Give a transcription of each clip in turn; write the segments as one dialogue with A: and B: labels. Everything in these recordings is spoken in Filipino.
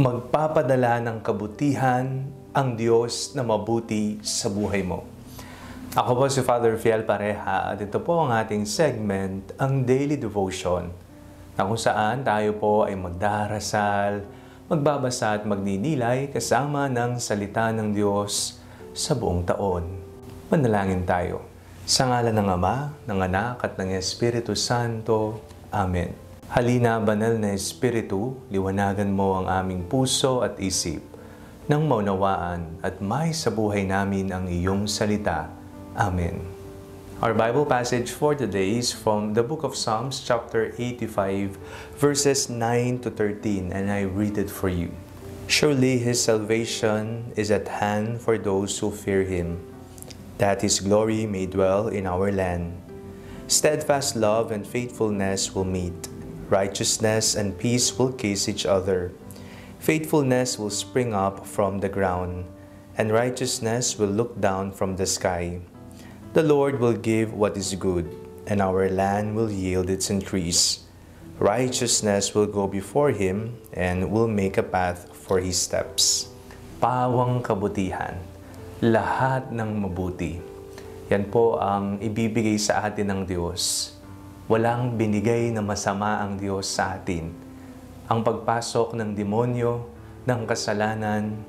A: Magpapadala ng kabutihan ang Diyos na mabuti sa buhay mo. Ako po si Father Fiel Pareha at ito po ang ating segment, ang Daily Devotion, na kung saan tayo po ay magdarasal, magbabasa at magninilay kasama ng salita ng Diyos sa buong taon. Manalangin tayo. Sa ngalan ng Ama, ng Anak at ng Espiritu Santo. Amen. Halina, Banal na Espiritu, liwanagan mo ang aming puso at isip, nang maunawaan at may sa buhay namin ang iyong salita. Amen. Our Bible passage for today is from the book of Psalms, chapter 85, verses 9 to 13, and I read it for you. Surely His salvation is at hand for those who fear Him, that His glory may dwell in our land. Steadfast love and faithfulness will meet. Righteousness and peace will kiss each other. Faithfulness will spring up from the ground, and righteousness will look down from the sky. The Lord will give what is good, and our land will yield its increase. Righteousness will go before Him, and will make a path for His steps. Pawang kabutihan, lahat ng mabuti. Yan po ang ibibigay sa atin ng Diyos. Walang binigay na masama ang Diyos sa atin. Ang pagpasok ng demonyo, ng kasalanan,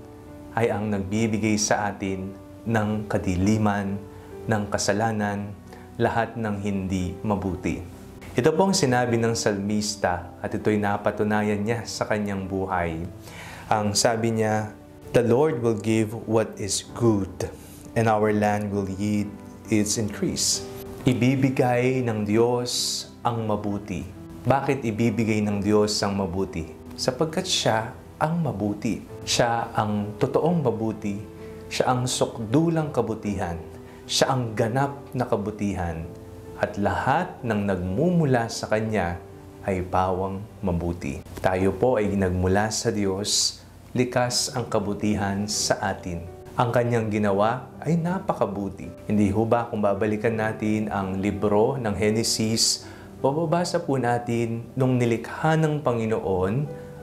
A: ay ang nagbibigay sa atin ng kadiliman, ng kasalanan, lahat ng hindi mabuti. Ito pong sinabi ng salmista at ito'y napatunayan niya sa kanyang buhay. Ang sabi niya, "The Lord will give what is good, and our land will yield its increase." Ibibigay ng Diyos ang mabuti. Bakit ibibigay ng Diyos ang mabuti? Sapagkat Siya ang mabuti. Siya ang totoong mabuti. Siya ang sukdulang kabutihan. Siya ang ganap na kabutihan. At lahat ng nagmumula sa Kanya ay pawang mabuti. Tayo po ay nagmula sa Diyos, likas ang kabutihan sa atin. Ang kanyang ginawa ay napakabuti. Hindi ho ba kung babalikan natin ang libro ng Henesis, bababasa po natin nung nilikha ng Panginoon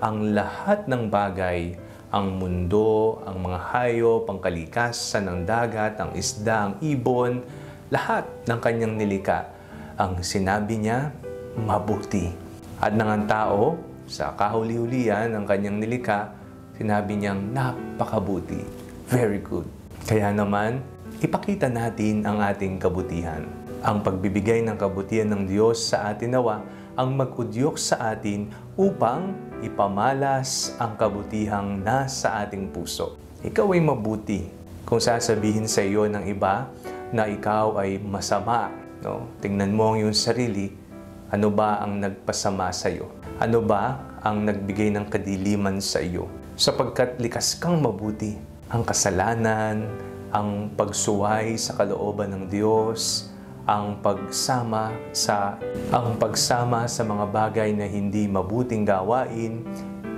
A: ang lahat ng bagay, ang mundo, ang mga hayop, ang kalikasan ng dagat, ang isda, ang ibon, lahat ng kanyang nilikha. Ang sinabi niya, mabuti. At ng ang tao, sa kahuli-hulihan ng kanyang nilikha, sinabi niyang napakabuti. Very good. Kaya naman, ipakita natin ang ating kabutihan. Ang pagbibigay ng kabutihan ng Diyos sa atin nawa ang mag-udyok sa atin upang ipamalas ang kabutihang nasa ating puso. Ikaw ay mabuti. Kung sasabihin sa iyo ng iba na ikaw ay masama, no? Tingnan mo ang iyong sarili, ano ba ang nagpasama sa iyo? Ano ba ang nagbigay ng kadiliman sa iyo? Sapagkat likas kang mabuti. Ang kasalanan, ang pagsuway sa kalooban ng Diyos, ang pagsama sa mga bagay na hindi mabuting gawain,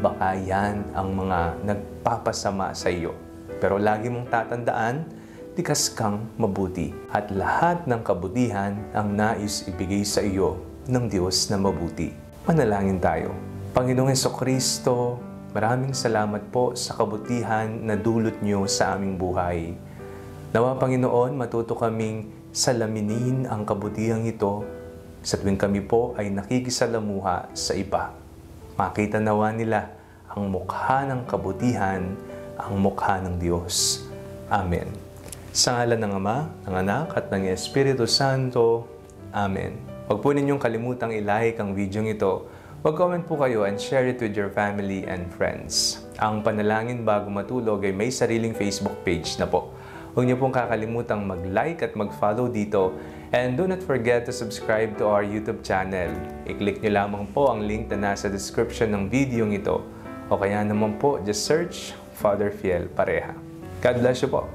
A: baka yan ang mga nagpapasama sa iyo. Pero lagi mong tatandaan, likas kang mabuti. At lahat ng kabutihan ang nais ibigay sa iyo ng Diyos na mabuti. Manalangin tayo. Panginoong Jesucristo, maraming salamat po sa kabutihan na dulot niyo sa aming buhay. Nawa, Panginoon, matuto kaming salaminin ang kabutihang ito sa tuwing kami po ay nakikisalamuha sa iba. Makita nawa nila ang mukha ng kabutihan, ang mukha ng Diyos. Amen. Sa ngalan ng Ama, ng Anak at ng Espiritu Santo. Amen. Huwag po ninyong kalimutang i-like ang video ito. Mag-comment po kayo and share it with your family and friends. Ang Panalangin Bago Matulog ay may sariling Facebook page na po. Huwag niyo pong kakalimutang mag-like at mag-follow dito. And do not forget to subscribe to our YouTube channel. I-click niyo lamang po ang link na nasa description ng video ito. O kaya naman po, just search Father Fiel Pareha. God bless you po.